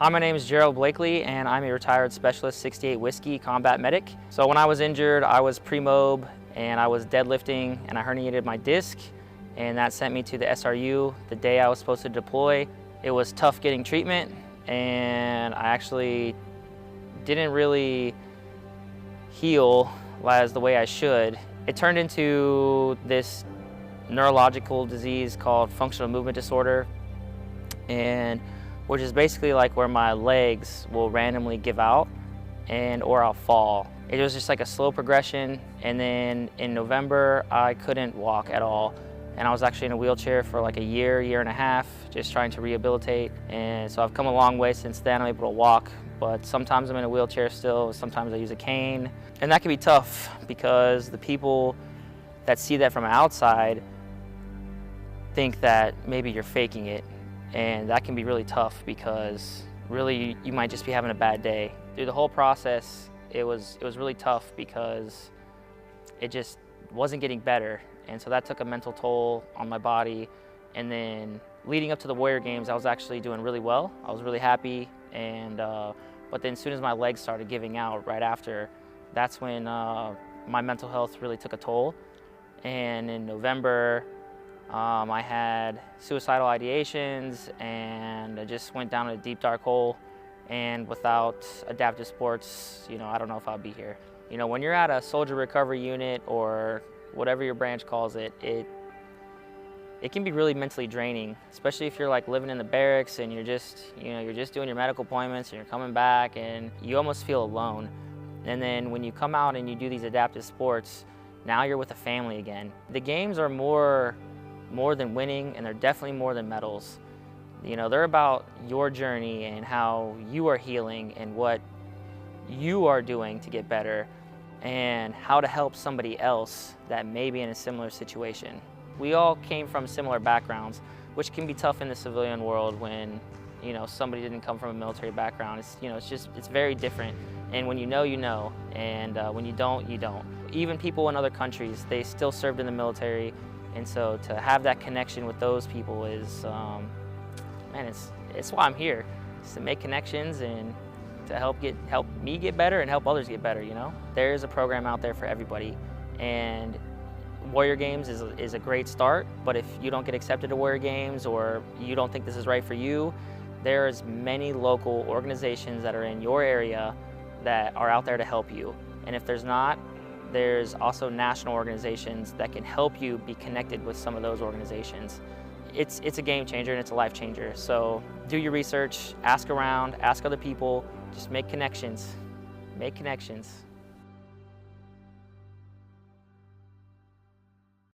Hi, my name is Gerald Blakley, and I'm a retired Specialist 68 Whiskey combat medic. So when I was injured, I was pre-mob, and I was deadlifting, and I herniated my disc, and that sent me to the SRU the day I was supposed to deploy. It was tough getting treatment, and I actually didn't really heal as the way I should. It turned into this neurological disease called functional movement disorder, and which is basically like where my legs will randomly give out or I'll fall. It was just like a slow progression, and then in November I couldn't walk at all, and I was actually in a wheelchair for like a year and a half, just trying to rehabilitate. And so I've come a long way since then. I'm able to walk, but sometimes I'm in a wheelchair still, sometimes I use a cane, and that can be tough because the people that see that from outside think that maybe you're faking it. And that can be really tough because really you might just be having a bad day. Through the whole process, it was really tough because it just wasn't getting better. And so that took a mental toll on my body. And then leading up to the Warrior Games, I was actually doing really well. I was really happy. And but then as soon as my legs started giving out right after, that's when my mental health really took a toll. And in November, I had suicidal ideations, and I just went down a deep dark hole. And without adaptive sports, I don't know if I'll be here. When you're at a soldier recovery unit or whatever your branch calls it, it can be really mentally draining, especially if you're like living in the barracks and you're just doing your medical appointments and you're coming back and you almost feel alone. And then when you come out and you do these adaptive sports, now you're with a family again. The games are more than winning, and they're definitely more than medals. They're about your journey and how you are healing and what you are doing to get better and how to help somebody else that may be in a similar situation. We all came from similar backgrounds, which can be tough in the civilian world when somebody didn't come from a military background. It's very different. And when you know, and when you don't, you don't. Even people in other countries, they still served in the military. And so to have that connection with those people is, man, it's why I'm here. It's to make connections and to help me get better and help others get better, There's a program out there for everybody. And Warrior Games is a great start, but if you don't get accepted to Warrior Games or you don't think this is right for you, there's many local organizations that are in your area that are out there to help you. And if there's not, there's also national organizations that can help you be connected with some of those organizations. It's a game changer and it's a life changer. So do your research, ask around, ask other people, just make connections. Make connections.